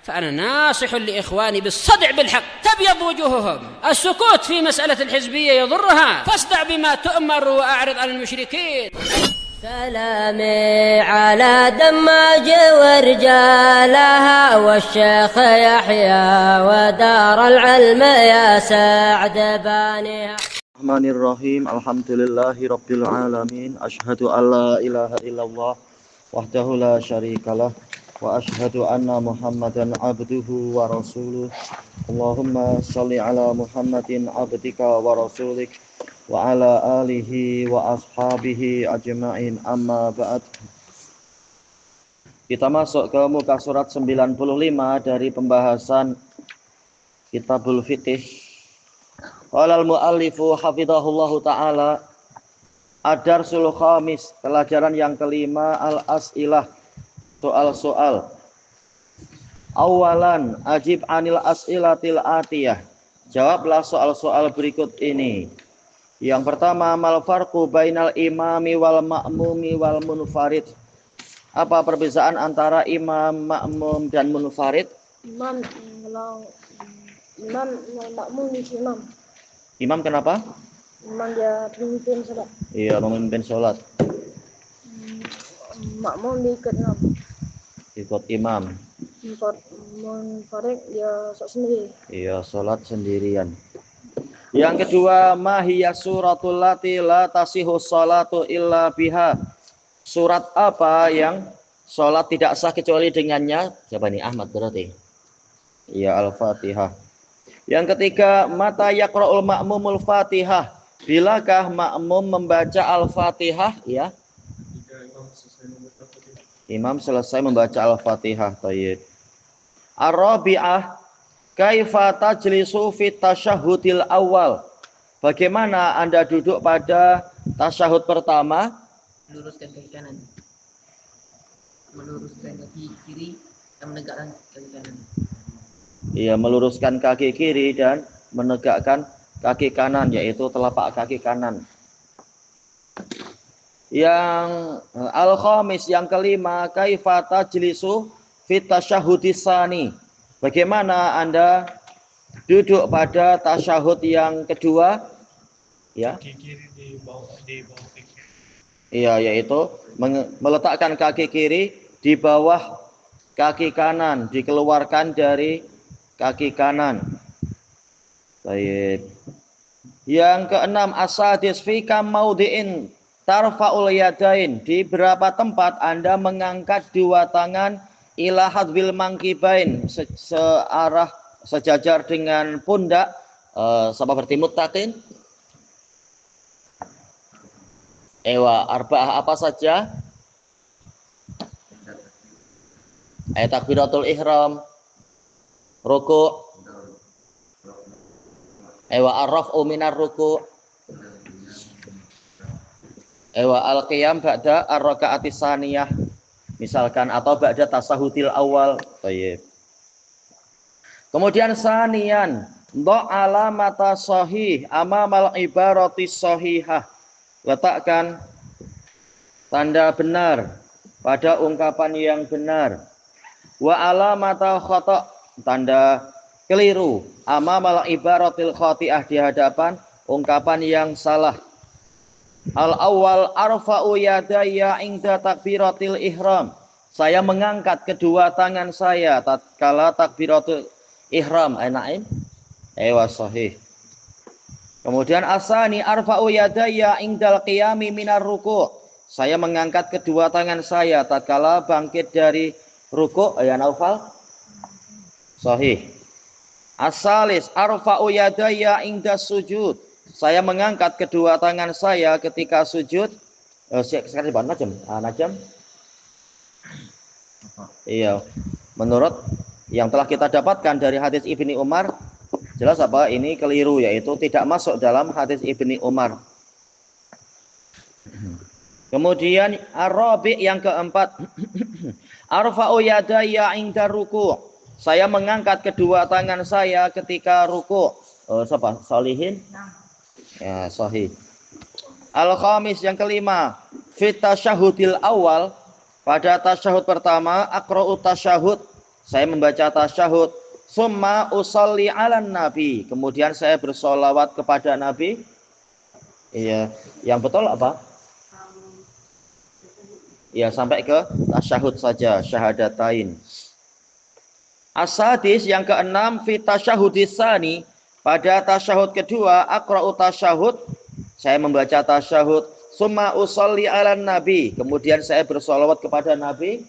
فأنا ناصح لإخواني بالصدع بالحق تبيض وجوههم. السكوت في مسألة الحزبية يضرها، فاصدع بما تؤمر وأعرض عن المشركين. سلامي على دماج ورجالها والشيخ يحيى ودار العلم يا سعد بانيها. Bismillahirrahmanirrahim. Alhamdulillahi rabbil alamin. Asyhadu an la ilaha illallah wahdahu la syarikalah wa asyhadu anna Muhammadan abduhu wa rasuluh. Allahumma shalli ala Muhammadin abdika wa rasulik wa ala alihi wa ashabihi ajma'in, amma ba'd. Kita masuk ke muka surat 95 dari pembahasan Kitabul Fiqh. Qala al-muallifu hafizahullahu ta'ala, ad-darsul khamis, pelajaran yang kelima, al-as'ilah, soal-soal. Awalan, ajib anil as'ilatil atiyah, jawablah soal-soal berikut ini. Yang pertama, mal farqu bainal imami wal ma'mumi wal munfarid. Apa perbedaan antara imam, makmum dan munfarid? Imam makmum di imam. Imam kenapa? Imam dia pemimpin salat. Iya, memimpin sholat. Makmum diikut imam. Ikut imam. Munfarid dia sholat sendiri. Iya, sholat sendirian. Yang kedua, mahiyya suratul lati la tasihu sholatu illa biha. Surat apa yang sholat tidak sah kecuali dengannya? Siapa nih? Ahmad berarti. Iya, Al-Fatihah. Yang ketiga, mata yaqra'ul ma'mumul Fatihah. Bilakah makmum membaca Al-Fatihah? Ya. Imam selesai membaca Al-Fatihah. Tayyib. Ar-Rabi'ah, kaifa tajlisu fit tasyahhudil awal. Bagaimana Anda duduk pada tasyahud pertama? Meluruskan kaki kanan. Meluruskan kaki kiri dan menegakkan kaki kanan. Ia meluruskan kaki kiri dan menegakkan kaki kanan, yaitu telapak kaki kanan. Yang al-khamis, yang kelima, kaifa tajlisu fit tasyahhudis tsani. Bagaimana Anda duduk pada tasyahud yang kedua? Ya. Kaki kiri di bawah kaki. Iya, yaitu meletakkan kaki kiri di bawah kaki kanan, dikeluarkan dari kaki kanan. Baik. Yang keenam, asadis fi kam maudhi'in tarfa'ul yadain. Di berapa tempat Anda mengangkat dua tangan ila hadwil mangkibain, searah sejajar dengan pundak. Sama berarti muttaqin. Ewa arba'ah apa saja? Ayat takbiratul ihram, ruku', ewa ar-raf'u minar ruku', ewa al-qiyam ba'da ar-raka'atis tsaniyah, misalkan, atau ba'da tasahudil awal. Baik. Kemudian saniyan, dha alamata sahih amamal ibaratis sahihah. Letakkan tanda benar pada ungkapan yang benar. Wa alamata khata', tanda keliru, amamal ibaratil khati'ah, di hadapan ungkapan yang salah. Al-awwal arfa'u yadayya inda takbiratil ihram. Saya mengangkat kedua tangan saya tatkala takbiratul ihram. Enain? Ewa sahih. Kemudian asani arfa'u yadayya indal qiyami minar ruku'. Saya mengangkat kedua tangan saya tatkala bangkit dari ruku'. Ya Naufal? Sahih. Asalis arfa'u yadayya inda sujud. Saya mengangkat kedua tangan saya ketika sujud. Sekarang di mana Najam? Najam? Iya. Menurut yang telah kita dapatkan dari hadis Ibni Umar, jelas apa? Ini keliru, yaitu tidak masuk dalam hadis Ibni Umar. Kemudian ar-rabi' yang keempat, arfa'u yadayya inda ruku'. Saya mengangkat kedua tangan saya ketika ruku'. Siapa? Salihin? Ya, sahih. Al-khamis yang kelima, fit tasyahudil awal, pada tasyahud pertama, aqra'u tasyahud. saya membaca tasyahud, summa usolli ala nabi, kemudian saya bersolawat kepada Nabi. Iya, yang betul apa? Ya, sampai ke tasyahud saja, syahadatain. As-sadis, yang keenam, fi tasyahudis tsani, pada tasyahud kedua, aqra'u tasyahud, saya membaca tasyahud, summa usolli ala nabi, kemudian saya bersolawat kepada Nabi.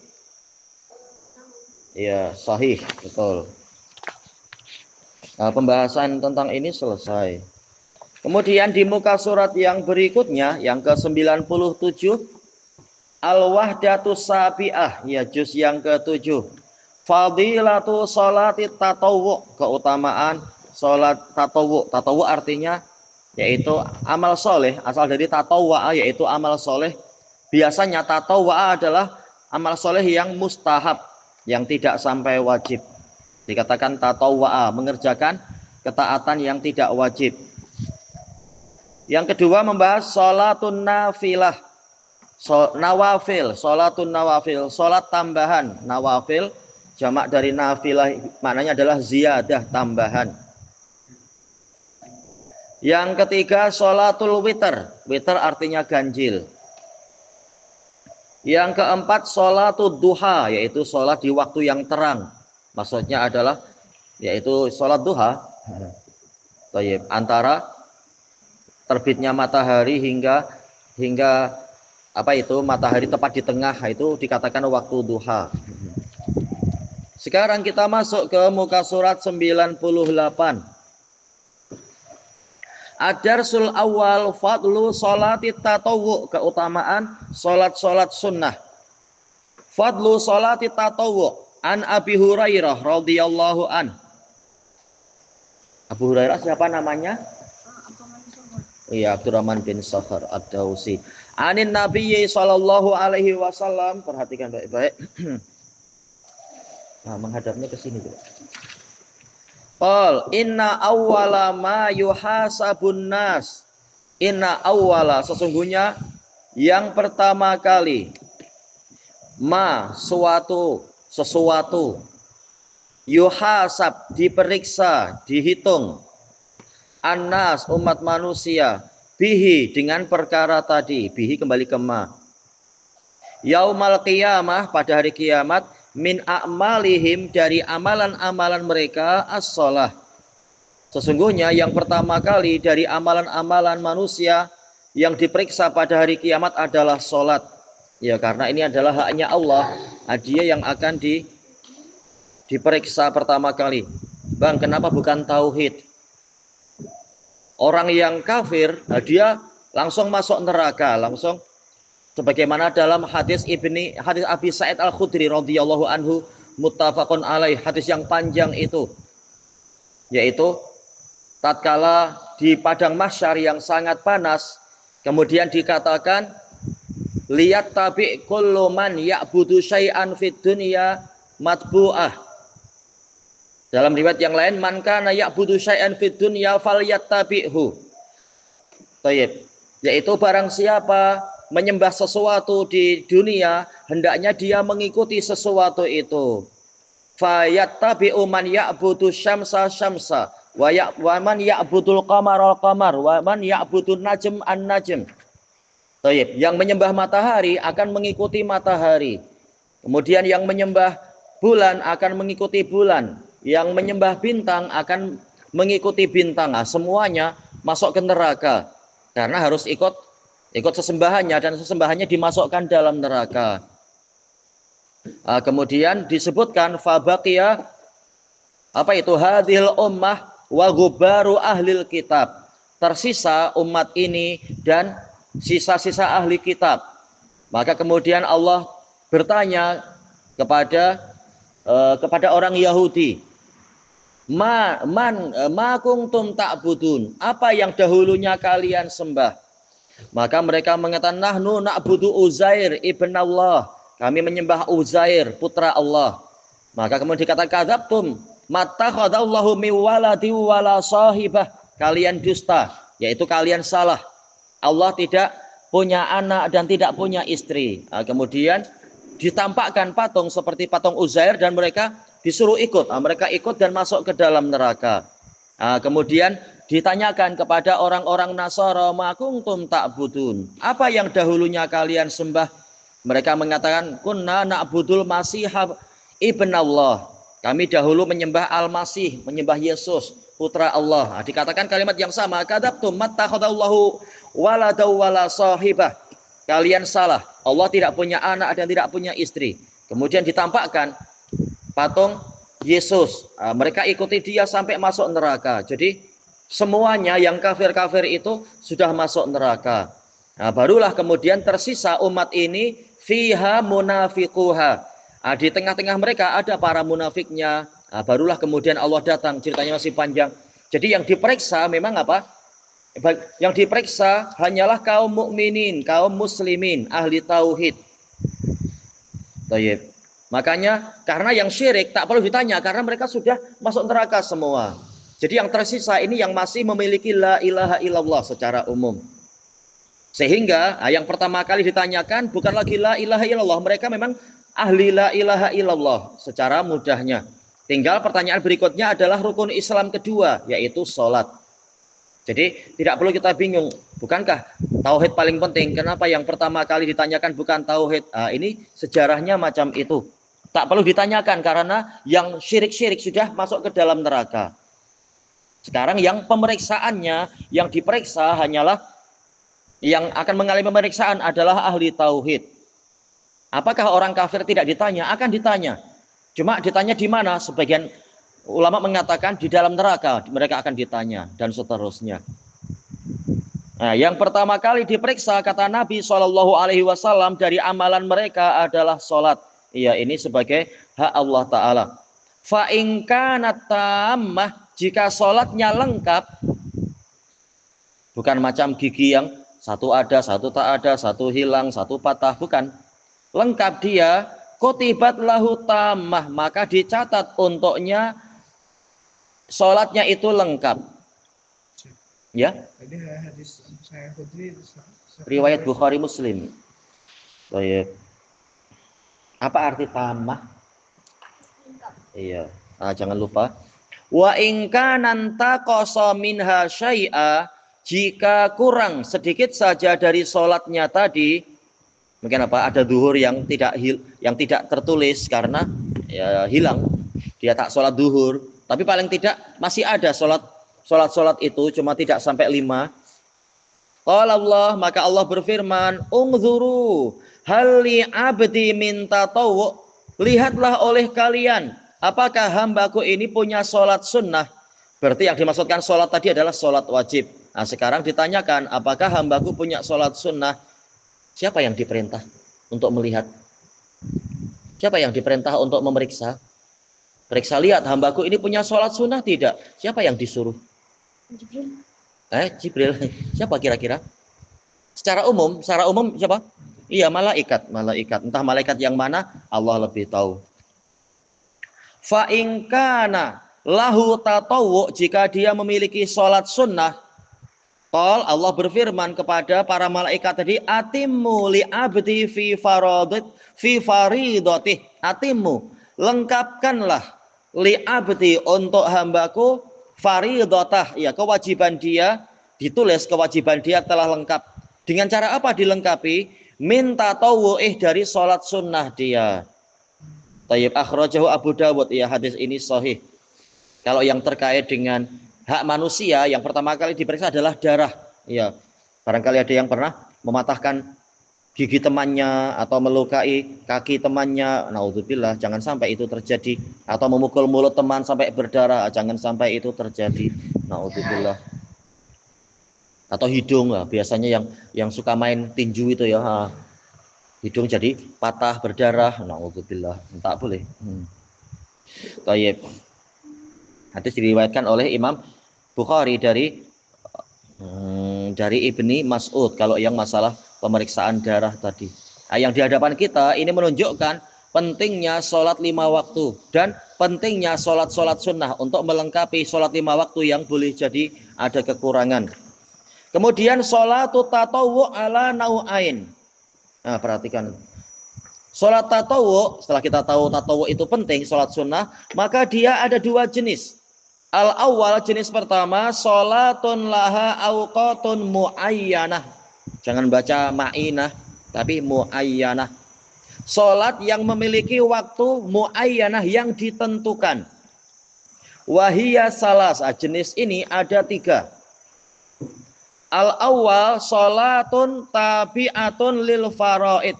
Ya, sahih, betul. Nah, pembahasan tentang ini selesai. Kemudian di muka surat yang berikutnya, yang ke-97, Al-Wahdatus Sabi'ah, ya juz yang ke-7. Fadilatu sholati tatawwu, keutamaan sholat tatawwu. Tatawwu artinya yaitu amal soleh, asal dari tatawwa, yaitu amal soleh. Biasanya tatawwa adalah amal soleh yang mustahab, yang tidak sampai wajib. Dikatakan tatawwa, mengerjakan ketaatan yang tidak wajib. Yang kedua membahas sholatun nafilah, nawafil, sholatun nawafil, sholat tambahan. Nawafil jamak dari nafilah, maknanya adalah ziyadah, tambahan. Yang ketiga sholatul witr, witr artinya ganjil. Yang keempat sholatul duha, yaitu sholat di waktu yang terang. Maksudnya adalah yaitu sholat duha, antara terbitnya matahari hingga apa itu, matahari tepat di tengah, itu dikatakan waktu duha. Sekarang kita masuk ke muka surat 98. Ad-darsul awal fadlu sholati tatawwu, keutamaan sholat-sholat sunnah. Fadlu sholati tatawwu an Abi Hurairah radhiyallahu an. Abu Hurairah siapa namanya? Iya, Abdurrahman bin Sakhar Ad-Dawsi. Anin Nabiyyi sallallahu alaihi wasallam, perhatikan baik-baik. Nah, menghadapnya ke sini, Bro. Qal inna awwala ma yuhasabun nas. Inna awwala, sesungguhnya yang pertama kali, ma, sesuatu yuhasab, diperiksa, dihitung, annas, umat manusia, bihi, dengan perkara tadi, bihi kembali ke ma, yaumal qiyamah, pada hari kiamat, min a'malihim, dari amalan-amalan mereka, as-shalah, sesungguhnya yang pertama kali dari amalan-amalan manusia yang diperiksa pada hari kiamat adalah sholat. Ya, karena ini adalah haknya Allah, dia yang akan diperiksa pertama kali. Bang, kenapa bukan tauhid? Orang yang kafir, dia langsung masuk neraka, langsung, sebagaimana dalam hadis Abi Sa'id Al-Khudri radhiyallahu anhu, muttafaqun alaih, hadis yang panjang itu, yaitu tatkala di padang mahsyar yang sangat panas, kemudian dikatakan, lihat tabi kullu man ya'budu syai'an fid dunya matbu'ah. Dalam riwayat yang lain, man kana ya'budu syai'an fid dunya falyattabi'hu. Baik, yaitu barang siapa menyembah sesuatu di dunia, hendaknya dia mengikuti sesuatu itu. Fayattabi'u man ya'budu syamsa syamsa wa man ya'budul qamara qamar wa man ya'budun najm an najm. Baik, yang menyembah matahari akan mengikuti matahari. Kemudian yang menyembah bulan akan mengikuti bulan. Yang menyembah bintang akan mengikuti bintang. Nah, semuanya masuk ke neraka karena harus ikut sesembahannya, dan sesembahannya dimasukkan dalam neraka. Nah, kemudian disebutkan fabaqiya, apa itu, hadhil ummah wa ghubaru ahlil kitab, tersisa umat ini dan sisa-sisa ahli kitab. Maka kemudian Allah bertanya kepada orang Yahudi, ma kuntum ta'budun, apa yang dahulunya kalian sembah? Maka mereka mengatakan, nahnu na'budu Uzair ibn Allah, kami menyembah Uzair putra Allah. Maka kemudian dikatakan, kadzabtum mattakhadallahu min waladi wala sahibah, kalian dusta, yaitu kalian salah. Allah tidak punya anak dan tidak punya istri. Nah, kemudian ditampakkan patung seperti patung Uzair dan mereka disuruh ikut. Mereka ikut dan masuk ke dalam neraka. Kemudian ditanyakan kepada orang-orang Nasara, ma kuntum ta'budun, apa yang dahulunya kalian sembah? Mereka mengatakan, kunna na'budul Masih ibn Allah. Kami dahulu menyembah Al-Masih, menyembah Yesus, putra Allah. Dikatakan kalimat yang sama, kadzabtum mattakhadallahu waladaw wala sahibah. Kalian salah. Allah tidak punya anak dan tidak punya istri. Kemudian ditampakkan patung Yesus. Mereka ikuti dia sampai masuk neraka. Jadi semuanya yang kafir-kafir itu sudah masuk neraka. Barulah kemudian tersisa umat ini fiha munafiquha. Di tengah-tengah mereka ada para munafiknya. Barulah kemudian Allah datang. Ceritanya masih panjang. Jadi yang diperiksa memang apa? Yang diperiksa hanyalah kaum mukminin, kaum muslimin, ahli tauhid. Tayyib. Makanya karena yang syirik tak perlu ditanya karena mereka sudah masuk neraka semua. Jadi yang tersisa ini yang masih memiliki la ilaha illallah secara umum. Sehingga yang pertama kali ditanyakan bukan lagi la ilaha illallah, mereka memang ahli la ilaha illallah secara mudahnya. Tinggal pertanyaan berikutnya adalah rukun Islam kedua, yaitu sholat. Jadi tidak perlu kita bingung, bukankah tauhid paling penting? Kenapa yang pertama kali ditanyakan bukan tauhid? Ini sejarahnya macam itu. Tak perlu ditanyakan karena yang syirik-syirik sudah masuk ke dalam neraka. Sekarang yang pemeriksaannya, yang diperiksa hanyalah yang akan mengalami pemeriksaan adalah ahli tauhid. Apakah orang kafir tidak ditanya? Akan ditanya. Cuma ditanya di mana? Sebagian ulama mengatakan di dalam neraka mereka akan ditanya dan seterusnya. Nah, yang pertama kali diperiksa kata Nabi SAW dari amalan mereka adalah sholat. Iya, ini sebagai hak Allah Ta'ala. Fa in kanat tammah, jika sholatnya lengkap, bukan macam gigi yang satu ada, satu tak ada, satu hilang, satu patah, bukan. Lengkap dia, kutibat lahu tammah, maka dicatat untuknya sholatnya itu lengkap. Ya. Tadi hadis saya Khudri Riwayat Bukhari Muslim. Baik. Apa arti tammah? Iya. Jangan lupa. Wa in kana taqasa minha syai'a, jika kurang sedikit saja dari sholatnya tadi, mungkin apa? Ada zuhur yang tidak tertulis karena ya, hilang. Dia tak sholat zuhur, tapi paling tidak masih ada sholat itu, cuma tidak sampai 5. Qala Allah, maka Allah berfirman, ungzuru hali abdi min tatawwu, lihatlah oleh kalian apakah hambaku ini punya sholat sunnah. Berarti yang dimaksudkan sholat tadi adalah sholat wajib. Nah, sekarang ditanyakan apakah hambaku punya sholat sunnah. Siapa yang diperintah untuk melihat? Siapa yang diperintah untuk memeriksa? Periksa, lihat hambaku ini punya sholat sunnah tidak? Siapa yang disuruh? Jibril. Jibril. Siapa kira-kira? Secara umum siapa? Iya, malaikat. Entah malaikat yang mana, Allah lebih tahu. Fa in kana lahu tatawwu, jika dia memiliki sholat sunnah, qol, Allah berfirman kepada para malaikat tadi, atimmu li abdi fi faridotih, atimmu, lengkapkanlah li abdi untuk hambaku faridotah, ya kewajiban dia, ditulis kewajiban dia telah lengkap. Dengan cara apa dilengkapi? Minta tawu'ih, dari sholat sunnah dia. Tayyib, akhrajahu Abu Dawud, ya hadis ini sahih. Kalau yang terkait dengan hak manusia, yang pertama kali diperiksa adalah darah. Ya, barangkali ada yang pernah mematahkan gigi temannya atau melukai kaki temannya, naudzubillah, jangan sampai itu terjadi. Atau memukul mulut teman sampai berdarah, jangan sampai itu terjadi, naudzubillah. Atau hidung, biasanya yang suka main tinju itu ya, hidung jadi patah berdarah, naudzubillah, tak boleh. Tayyib. Hadis diriwayatkan oleh Imam Bukhari dari Ibni Mas'ud. Kalau yang masalah pemeriksaan darah tadi, yang di hadapan kita ini menunjukkan pentingnya sholat 5 waktu dan pentingnya sholat sunnah untuk melengkapi sholat 5 waktu yang boleh jadi ada kekurangan. Kemudian sholatu tatawwu ala nau'ain. Nah, perhatikan. Sholat tatawu, setelah kita tahu tatawu itu penting, sholat sunnah, maka dia ada dua jenis. Al-awwal, jenis pertama, sholatun laha awqatun muayyanah. Jangan baca ma'inah, tapi muayyanah. Sholat yang memiliki waktu muayyanah yang ditentukan. Wahiyya salas, jenis ini ada tiga. Al-awwal, sholatun tabi'atun lil faraid.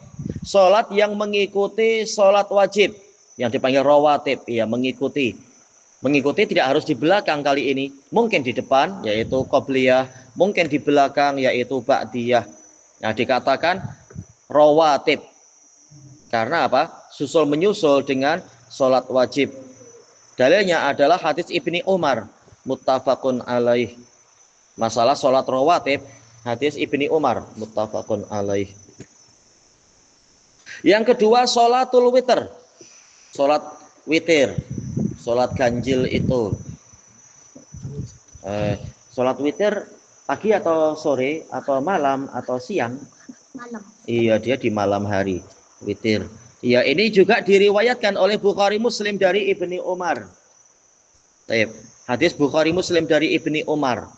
Sholat yang mengikuti sholat wajib, yang dipanggil rawatib, ya mengikuti. Mengikuti tidak harus di belakang kali ini, mungkin di depan, yaitu qobliyah, mungkin di belakang, yaitu ba'diyah. Nah, dikatakan rawatib. Karena apa? Susul menyusul dengan sholat wajib. Dalilnya adalah hadis Ibni Umar, muttafaqun alaih. Masalah sholat rawatib, hadis Ibni Umar, muttafaqun alaih. Yang kedua, sholatul witr. Sholat witir, sholat ganjil itu. Sholat witir pagi atau sore atau malam atau siang? Malam. Iya, dia di malam hari, witir. Iya, ini juga diriwayatkan oleh Bukhari Muslim dari Ibni Umar. Hadis Bukhari Muslim dari Ibni Umar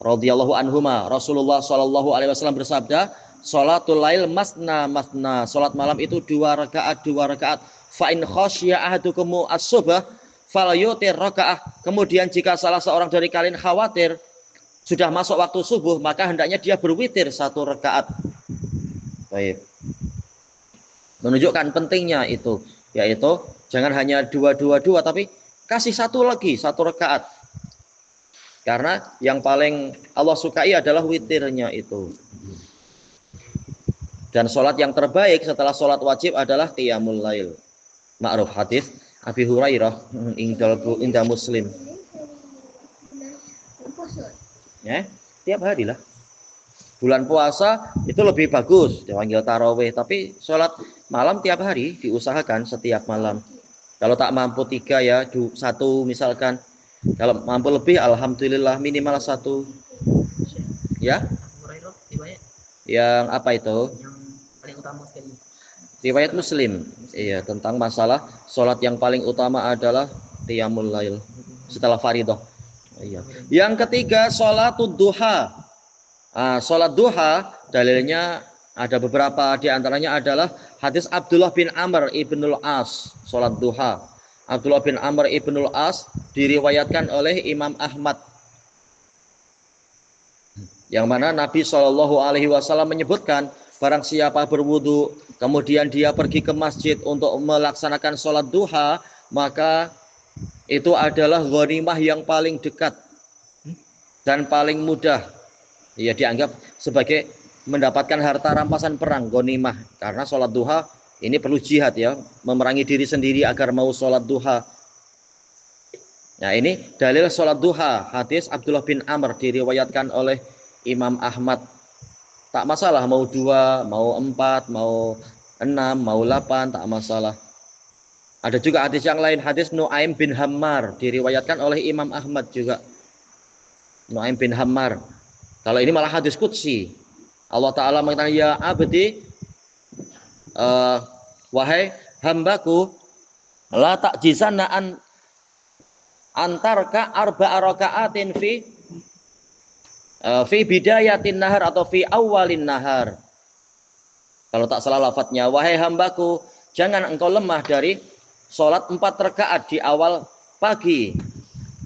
radhiyallahu anhuma, Rasulullah sallallahu alaihi wasallam bersabda, sholatul lail masna masna. Sholat malam itu 2 rakaat 2 rakaat. Fa in khasya ahadukum as-subh falyutir rakaah. Kemudian jika salah seorang dari kalian khawatir sudah masuk waktu subuh, maka hendaknya dia berwitir 1 rakaat. Baik. Menunjukkan pentingnya itu, yaitu jangan hanya 2 tapi kasih 1 lagi 1 rakaat. Karena yang paling Allah sukai adalah witirnya itu. Dan sholat yang terbaik setelah sholat wajib adalah qiyamul lail. Ma'ruf hadis Abi Hurairah inda Muslim. Ya, tiap hari lah. Bulan puasa itu lebih bagus, dipanggil tarawih. Tapi sholat malam tiap hari diusahakan setiap malam. Kalau tak mampu 3 ya, 1 misalkan. Kalau mampu lebih, alhamdulillah minimal 1. Ya? Yang apa itu? Yang paling utama sekali. Riwayat Muslim. Iya, tentang masalah sholat yang paling utama adalah qiyamul lail setelah fardhu. Iya. Yang ketiga, sholatud duha. Sholat duha dalilnya ada beberapa, di antaranya adalah hadis Abdullah bin Amr ibnul As. Sholat duha. Abdullah bin Amr ibnul As diriwayatkan oleh Imam Ahmad, yang mana Nabi SAW menyebutkan, barang siapa berwudu kemudian dia pergi ke masjid untuk melaksanakan sholat duha, maka itu adalah ghanimah yang paling dekat dan paling mudah. Ya, dianggap sebagai mendapatkan harta rampasan perang, ghanimah. Karena sholat duha ini perlu jihad ya, memerangi diri sendiri agar mau sholat duha. Nah, ini dalil sholat duha, hadis Abdullah bin Amr diriwayatkan oleh Imam Ahmad. Tak masalah mau 2, mau 4, mau 6, mau 8, tak masalah. Ada juga hadis yang lain, hadis Nu'aim bin Hammar diriwayatkan oleh Imam Ahmad juga. Nu'aim bin Hammar. Kalau ini malah hadis qudsi. Allah Ta'ala mengatakan, ya abdi, wahai hambaku, la ta'jizanna antarka arba'a raka'atin fi bidayatin nahar atau fi awalin nahar. Kalau tak salah lafadznya, wahai hambaku, jangan engkau lemah dari sholat 4 rakaat di awal pagi.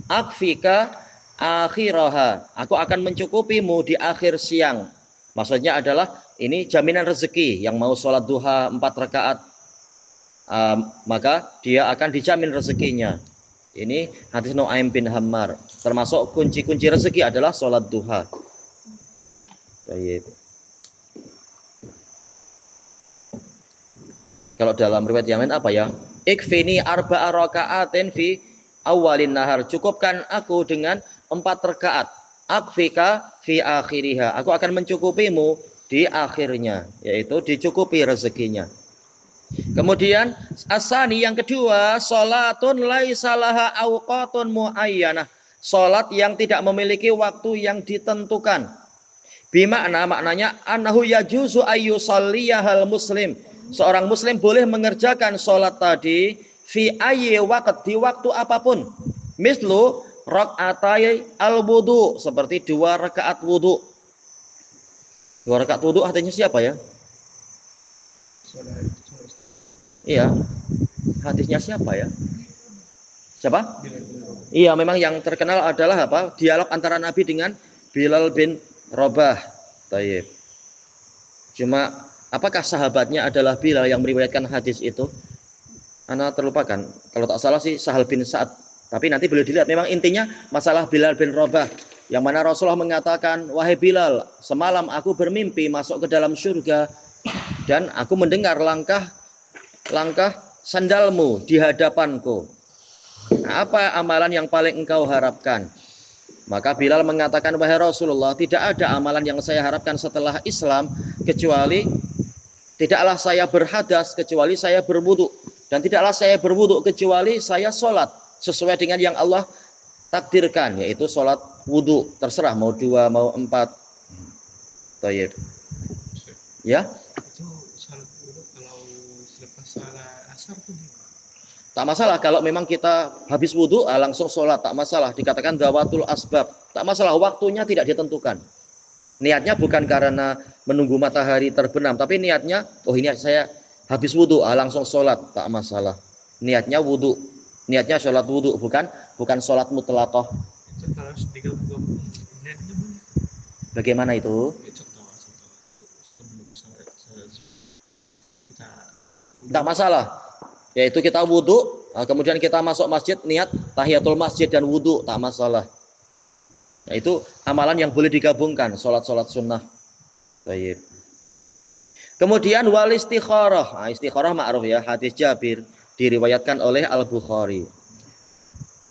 Akfika akhiraha, aku akan mencukupimu di akhir siang. Maksudnya adalah ini jaminan rezeki, yang mau sholat duha 4 rakaat, maka dia akan dijamin rezekinya. Ini hadis Nu'aim bin Hammar. Termasuk kunci-kunci rezeki adalah sholat duha. Baik. Kalau dalam riwayat yang lain apa ya? Ikfini arba'a raka'atin fi awalin nahar. Cukupkan aku dengan 4 rakaat. Akfika fi akhiriha. Aku akan mencukupimu di akhirnya, yaitu dicukupi rezekinya. Kemudian asani yang kedua, sholatun laisa laha awqatun muayyanah. Sholat yang tidak memiliki waktu yang ditentukan. Bimakna, maknanya annahu yajuzu ayyusalliyahal muslim. seorang muslim boleh mengerjakan sholat tadi fi ayyi waqt, di waktu apapun. Mislu rak'atai al-wudu, seperti 2 rakaat wudu. 2 rakaat wudu artinya siapa ya? Iya. Hadisnya siapa ya? Siapa? Iya, memang yang terkenal adalah apa? Dialog antara Nabi dengan Bilal bin Rabah. Tayyib. Cuma apakah sahabatnya adalah Bilal yang meriwayatkan hadis itu? Ana terlupakan. Kalau tak salah sih Sahal bin Sa'ad. Tapi nanti boleh dilihat. Memang intinya masalah Bilal bin Rabah. Yang mana Rasulullah mengatakan, wahai Bilal, semalam aku bermimpi masuk ke dalam surga. Dan aku mendengar langkah sandalmu di hadapanku. Nah, apa amalan yang paling engkau harapkan? Maka Bilal mengatakan, wahai Rasulullah, tidak ada amalan yang saya harapkan setelah Islam kecuali tidaklah saya berhadas kecuali saya berwudu, dan tidaklah saya berwudu kecuali saya sholat sesuai dengan yang Allah takdirkan, yaitu sholat wudu, terserah mau 2 mau 4. Tayyib. Ya? Itu salat wudu kalau selepas salat asar pun Tak masalah kalau memang kita habis wudu langsung sholat, tak masalah. Dikatakan dawatul asbab, tak masalah, waktunya tidak ditentukan. Niatnya bukan karena menunggu matahari terbenam, tapi niatnya, oh ini saya habis wudu langsung sholat, tak masalah. Niatnya wudu, niatnya sholat wudu, bukan sholat mutlaqah. itu kalau 30 menit itu boleh. Bagaimana itu? Contoh sebelum kita Tak masalah. Yaitu kita wudu, kemudian kita masuk masjid, niat tahiyatul masjid dan wudu, tak masalah. Nah, itu amalan yang boleh digabungkan, sholat-sholat sunnah. Baik. Kemudian wal istikharah. Nah, istikharah ma'ruf ya, hadis Jabir diriwayatkan oleh Al-Bukhari.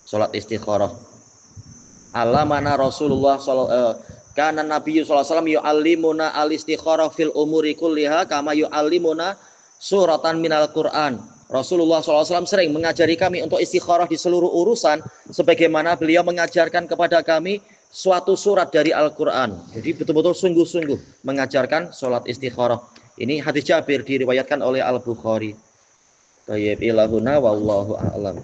Sholat istikharah. Alamana Rasulullah kana Nabi sallallahu alaihi wasallam yu'allimuna al-istikharah fil umuri kulliha kama yu'allimuna suratan minal Qur'an. Rasulullah SAW sering mengajari kami untuk istikharah di seluruh urusan sebagaimana beliau mengajarkan kepada kami suatu surat dari Al-Quran. Jadi betul-betul sungguh-sungguh mengajarkan sholat istikharah. Ini hadis Jabir diriwayatkan oleh Al-Bukhari. Tayyib ilahuna wallahu a'lam.